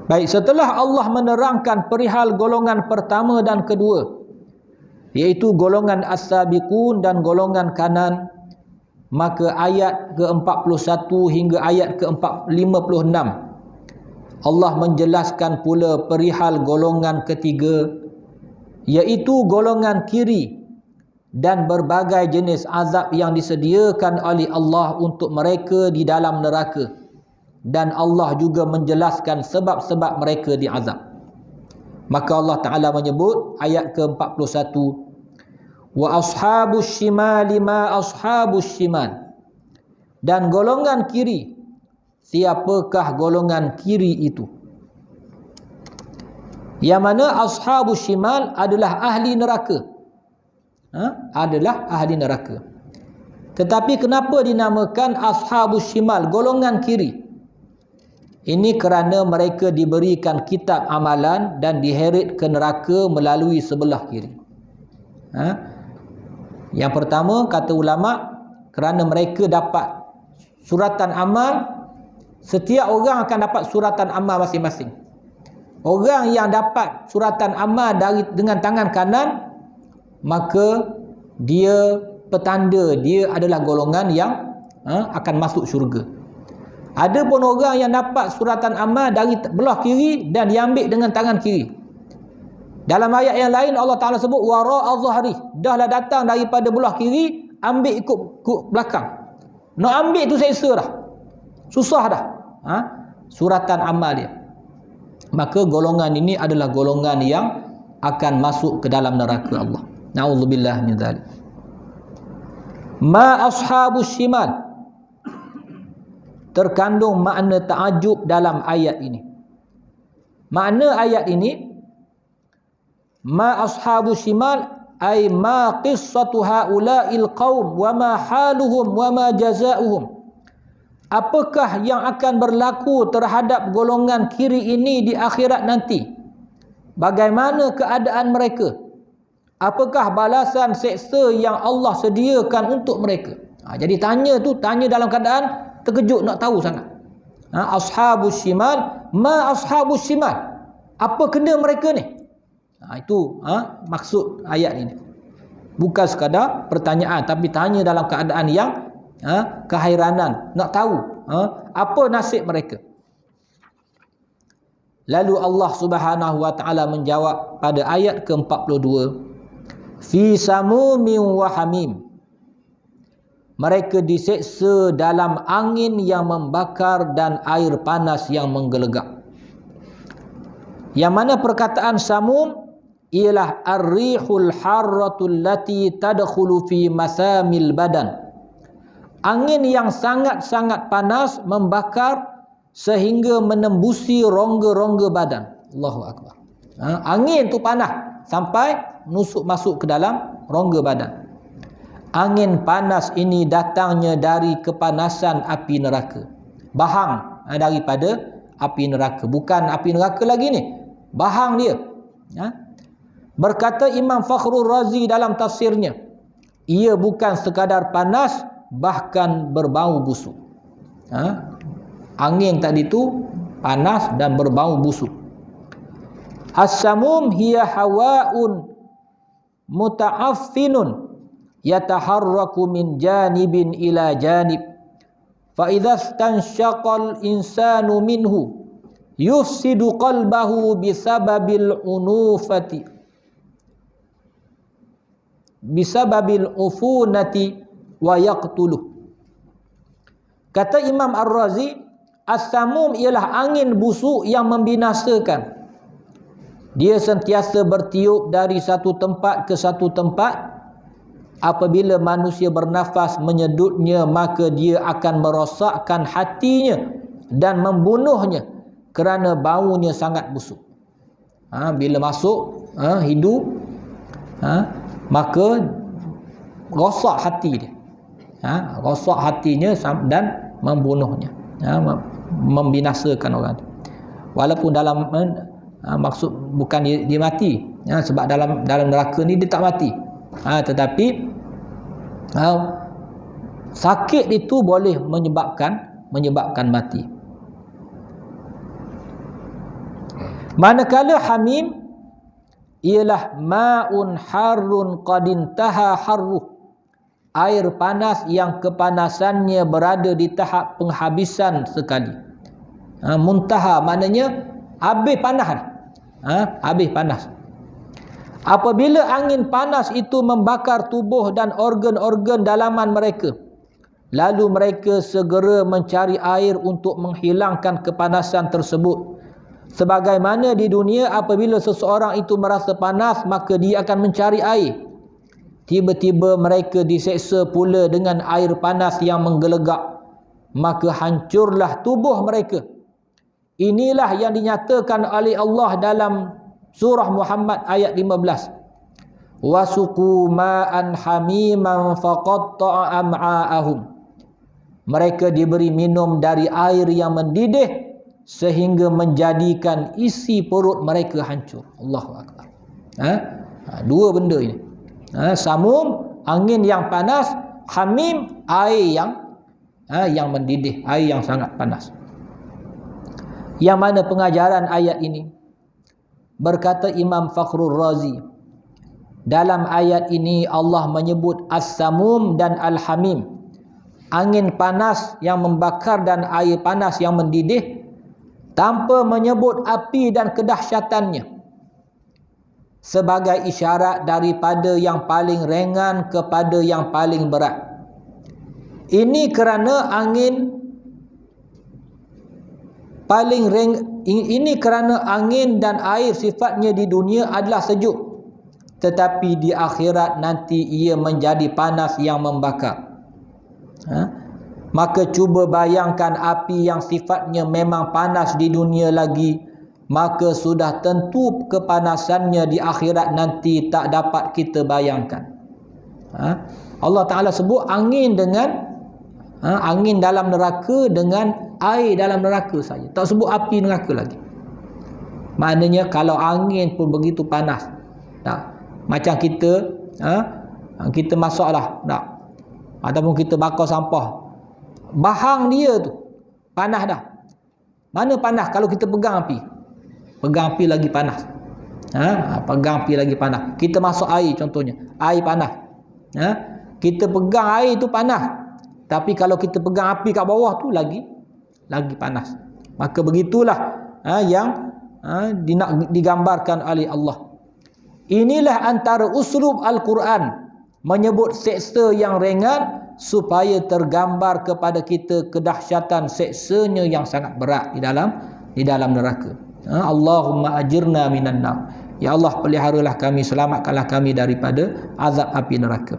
Baik, setelah Allah menerangkan perihal golongan pertama dan kedua, iaitu golongan as-sabiqun dan golongan kanan, maka ayat ke-41 hingga ayat ke-56 Allah menjelaskan pula perihal golongan ketiga, iaitu golongan kiri dan berbagai jenis azab yang disediakan oleh Allah untuk mereka di dalam neraka, dan Allah juga menjelaskan sebab-sebab mereka diazab. Maka Allah Ta'ala menyebut ayat ke-41, wa ashabus shimali ma ashabus shimal, dan golongan kiri, siapakah golongan kiri itu? Yang mana ashabus shimal adalah ahli neraka, adalah ahli neraka. Tetapi kenapa dinamakan ashabus shimal, golongan kiri? Ini kerana mereka diberikan kitab amalan dan diheret ke neraka melalui sebelah kiri. Yang pertama, kata ulama, kerana mereka dapat suratan amal. Setiap orang akan dapat suratan amal masing-masing. Orang yang dapat suratan amal dengan tangan kanan, maka dia petanda dia adalah golongan yang akan masuk syurga. Ada pun orang yang dapat suratan amal dari belah kiri dan diambil dengan tangan kiri. Dalam ayat yang lain Allah Ta'ala sebut wara'a zahri, dahlah datang daripada belah kiri, ambil ikut belakang. Nak ambil tu selesa dah, susah dah suratan amal dia. Maka golongan ini adalah golongan yang akan masuk ke dalam neraka Allah. Na'udzubillah min dzalik. Ma ashabus shimal, terkandung makna ta'ajub dalam ayat ini. Makna ayat ini, ma ashabus shimal ay ma qissatu haula'il qaum wa ma haluhum wa ma jazaa'uhum. Apakah yang akan berlaku terhadap golongan kiri ini di akhirat nanti? Bagaimana keadaan mereka? Apakah balasan seksa yang Allah sediakan untuk mereka? Jadi tanya dalam keadaan terkejut, nak tahu sangat. Ashabus shimal, ma ashabus shimal, apa kena mereka ni? Itu maksud ayat ini. Bukan sekadar pertanyaan, tapi tanya dalam keadaan yang kehairanan, nak tahu apa nasib mereka. Lalu Allah Subhanahu wa taala menjawab pada ayat ke-42, fi samumin wa hamim, mereka diseksa dalam angin yang membakar dan air panas yang menggelegak. Yang mana perkataan samum ialah ar-rihul harratul lati tadkhulu fi masamil badan, angin yang sangat-sangat panas membakar sehingga menembusi rongga-rongga badan. Allahu akbar. Angin tu panas sampai menusuk masuk ke dalam rongga badan. Angin panas ini datangnya dari kepanasan api neraka. Bahang daripada api neraka. Bukan api neraka lagi ni, bahang dia. Berkata Imam Fakhrul Razi dalam tafsirnya, ia bukan sekadar panas, bahkan berbau busuk. Angin tadi tu panas dan berbau busuk. As-samum hiya hawaun muta'affinun yataharraku min janibin ila janib, fa idza stanshaqal insanu minhu yufsidu qalbahu bisababil unufati bisababil ufunati wa yaqtuluh. Kata Imam Ar-Razi, as-samum ialah angin busuk yang membinasakan. Dia sentiasa bertiup dari satu tempat ke satu tempat. Apabila manusia bernafas menyedutnya, maka dia akan merosakkan hatinya dan membunuhnya kerana baunya sangat busuk. Bila masuk hidung, maka rosak hati dia. Rosak hatinya dan membunuhnya, membinasakan orang. Walaupun dalam maksud bukan dia mati, sebab dalam neraka ni dia tak mati. Tetapi sakit itu boleh menyebabkan mati. Manakala hamim ialah ma'un harrun qadintaha harruh, air panas yang kepanasannya berada di tahap penghabisan sekali. Muntaha maknanya habis panas. Habis panas. Apabila angin panas itu membakar tubuh dan organ-organ dalaman mereka, lalu mereka segera mencari air untuk menghilangkan kepanasan tersebut. Sebagaimana di dunia apabila seseorang itu merasa panas, maka dia akan mencari air. Tiba-tiba mereka diseksa pula dengan air panas yang menggelegak, maka hancurlah tubuh mereka. Inilah yang dinyatakan oleh Allah dalam surah Muhammad ayat 15. Wasuqu ma'an hamiman faqatta'a am'a'ahum. Mereka diberi minum dari air yang mendidih sehingga menjadikan isi perut mereka hancur. Allahu akbar. Dua benda ini. Samum, angin yang panas, hamim, air yang mendidih, air yang sangat panas. Yang mana pengajaran ayat ini? Berkata Imam Fakhrul Razi, dalam ayat ini Allah menyebut as-samum dan al-hamim, angin panas yang membakar dan air panas yang mendidih, tanpa menyebut api dan kedahsyatannya, sebagai isyarat daripada yang paling ringan kepada yang paling berat. Ini kerana angin dan air sifatnya di dunia adalah sejuk, tetapi di akhirat nanti ia menjadi panas yang membakar. Maka cuba bayangkan api yang sifatnya memang panas di dunia lagi, maka sudah tentu kepanasannya di akhirat nanti tak dapat kita bayangkan. Allah Ta'ala sebut angin dengan angin dalam neraka dengan air dalam neraka saja, tak sebut api neraka lagi. Maknanya kalau angin pun begitu panas, macam kita kita masaklah ataupun kita bakar sampah, bahang dia tu panas dah. Mana panas kalau kita pegang api? Pegang api lagi panas. Pegang api lagi panas. Kita masuk air contohnya, air panas. Kita pegang air tu panas. Tapi kalau kita pegang api kat bawah tu lagi panas. Maka begitulah yang digambarkan oleh Allah. Inilah antara uslub Al-Quran menyebut seksa yang ringan supaya tergambar kepada kita kedahsyatan seksanya yang sangat berat di dalam neraka. Allahumma ajirna minan nar. Ya Allah, peliharalah kami, selamatkanlah kami daripada azab api neraka.